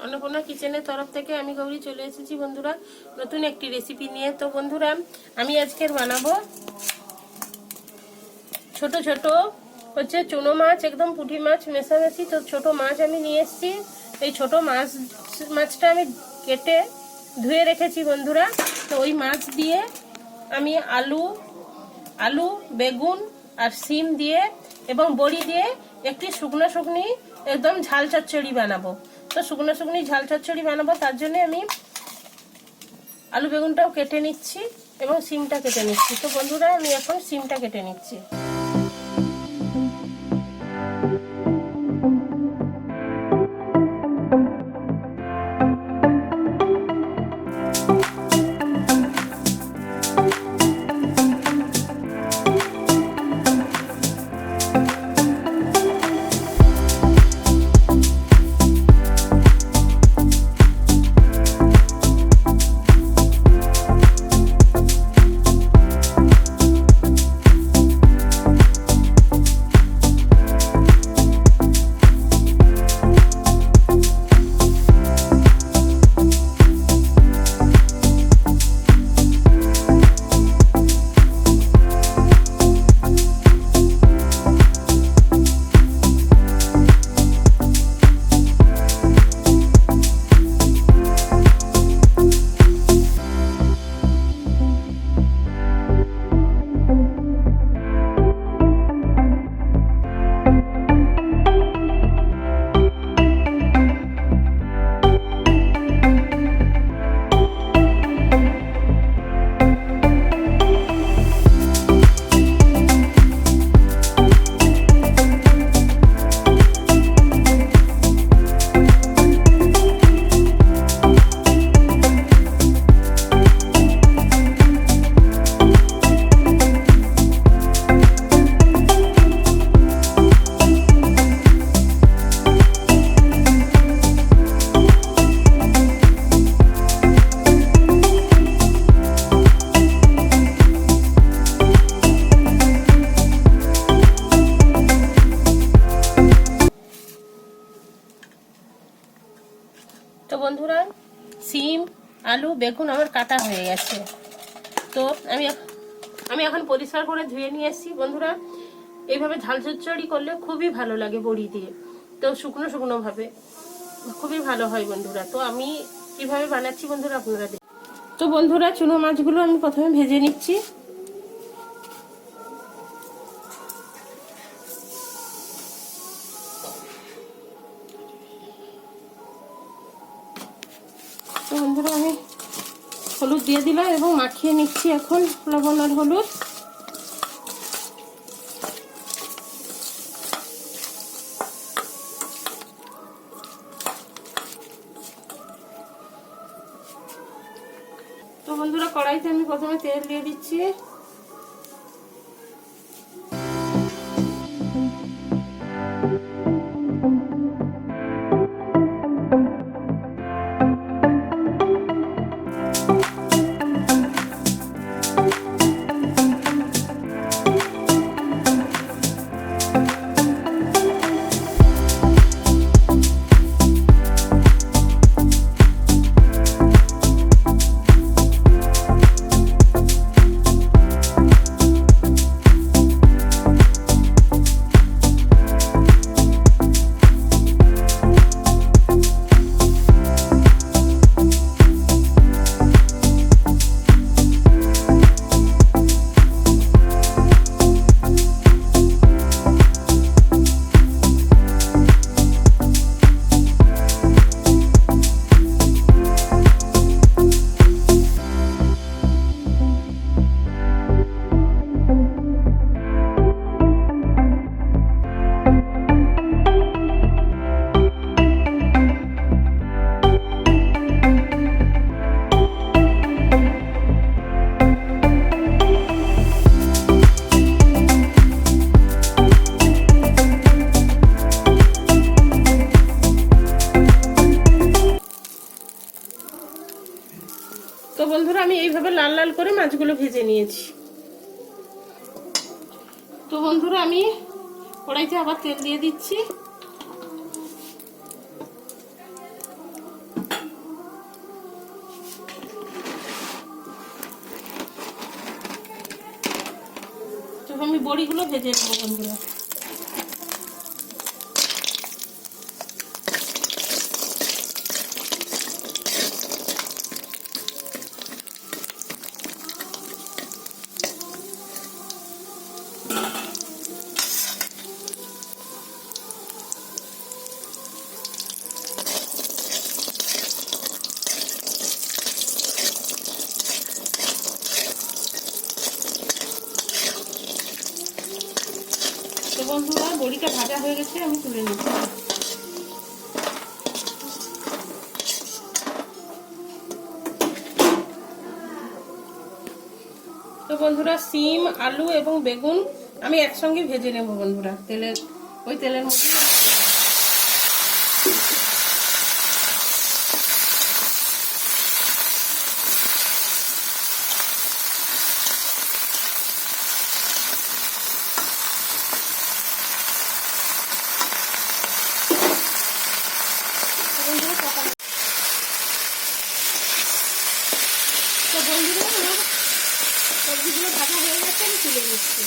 अन्नपूर्णा किचेনের তরফ থেকে আমি গৌরী চলে এসেছি বন্ধুরা নতুন একটি রেসিপি নিয়ে। তো বন্ধুরা আমি আজকের বানাবো ছোট ছোট হচ্ছে চুনো মাছ, একদম পুঁটি মাছ মেশামেশি। তো ছোট মাছ আমি নিয়ে এসেছি। এই ছোট মাছটা আমি কেটে ধুয়ে রেখেছি বন্ধুরা। তো ওই মাছ দিয়ে আমি আলু বেগুন আর সিম দিয়ে এবং বড়ি দিয়ে একটি শুকনি একদম ঝাল চচ্চড়ি বানাবো। তো শুকনি ঝাল চচ্চড়ি বানাবো, তার জন্য আমি আলু বেগুনটাও কেটে নিচ্ছি এবং সিমটা কেটে নিচ্ছি। তো বন্ধুরা আমি এখন সিমটা কেটে নিচ্ছি। তো বন্ধুরা সিম আলু বেগুন আমার কাটা হয়ে গেছে। তো আমি এখন পরিষ্কার করে ধুয়ে নিয়ে এসেছি বন্ধুরা। এইভাবে ঝাল চচ্চড়ি করলে খুবই ভালো লাগে বড়ি দিয়ে। তো শুকনো ভাবে খুবই ভালো হয় বন্ধুরা। তো আমি কিভাবে বানাচ্ছি বন্ধুরা আপনারা দেখুন। তো বন্ধুরা চুনো মাছগুলো আমি প্রথমে ভেজে নিচ্ছি। তো বন্ধুরা আমি হলুদ দিয়ে দিলাম এবং মাখিয়ে নিচ্ছি এখন লবণ আর হলুদ। তো বন্ধুরা কড়াইতে আমি প্রথমে তেল দিয়ে দিচ্ছি। তো বন্ধুরা আমি এইভাবে লাল লাল করে মাছগুলো ভেজে নিয়েছি। তো বন্ধুরা আমি কড়াইতে আবার তেল দিয়ে দিচ্ছি। বড়িগুলো ভেজে নেবো বন্ধুরা। তো বন্ধুরা বড়িটা ভাজা হয়ে গেছে, আমি তুলে নিচ্ছি। তো বন্ধুরা সিম, আলু এবং বেগুন আমি একসঙ্গে ভেজে নেব বন্ধুরা, ওই তেলের মধ্যে। তো বন্ধুরা আমার সবজিগুলো ভাজা হয়ে গেছে, আমি তুলে দিচ্ছি।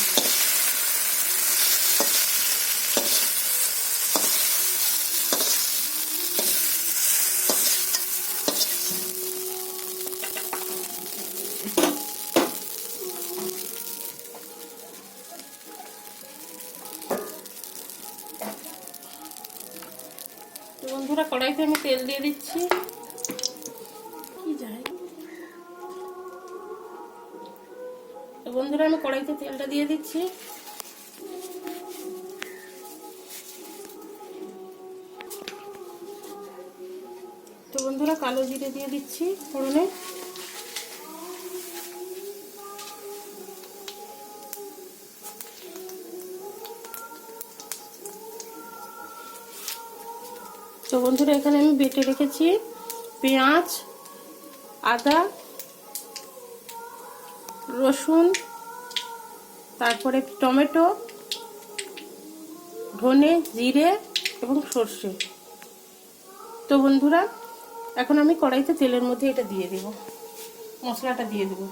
তো বন্ধুরা কড়াইতে আমি তেল দিয়ে দিচ্ছি। তো বন্ধুরা আমি কড়াইতে তেলটা দিয়ে দিচ্ছি। তো বন্ধুরা কালো জিরে দিয়ে দিচ্ছি ফোড়নে। তো বন্ধুরা এখানে আমি বেটে রেখেছি পেঁয়াজ, আদা, রসুন, তারপরে টমেটো, ধনে, জিরে এবং সর্ষে। তো বন্ধুরা এখন আমি কড়াইতে তেলের মধ্যে এটা দিয়ে দেব, মশলাটা দিয়ে দেব।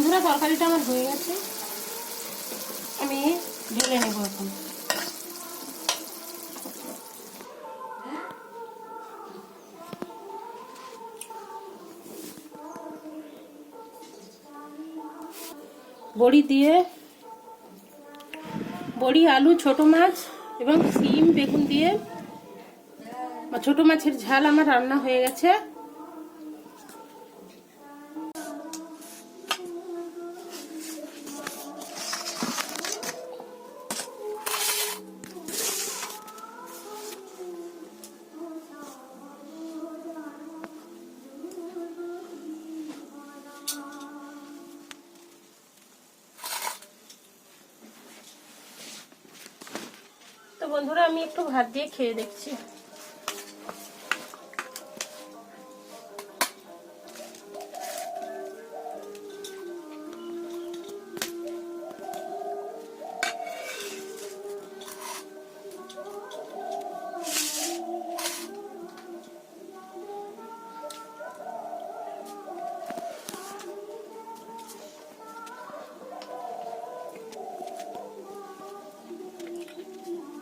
বন্ধুরা তরকারিটা আমার হয়ে গেছে, আমি ঢেলে নেব এখন। বড়ি দিয়ে, বড়ি, আলু, ছোট মাছ এবং শিম বেগুন দিয়ে ছোট মাছের ঝাল আমার রান্না হয়ে গেছে। তো বন্ধুরা আমি একটু ভাত দিয়ে খেয়ে দেখছি।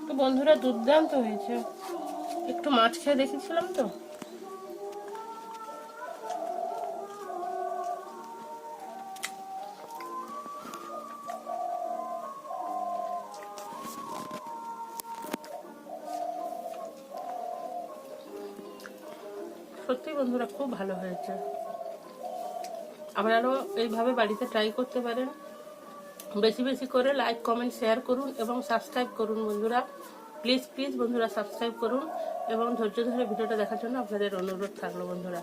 তো বন্ধুরা দুর্দান্ত হয়েছে, একটু মাছ খেয়ে দেখেছিলাম তো। সত্যি বন্ধুরা খুব ভালো হয়েছে, আপনারাও এইভাবে বাড়িতে ট্রাই করতে পারেন। বেশি বেশি করে লাইক, কমেন্ট, শেয়ার করুন এবং সাবস্ক্রাইব করুন বন্ধুরা। প্লিজ প্লিজ বন্ধুরা সাবস্ক্রাইব করুন এবং ধৈর্য ধরে ভিডিওটা দেখার জন্য আপনাদের অনুরোধ থাকলো বন্ধুরা।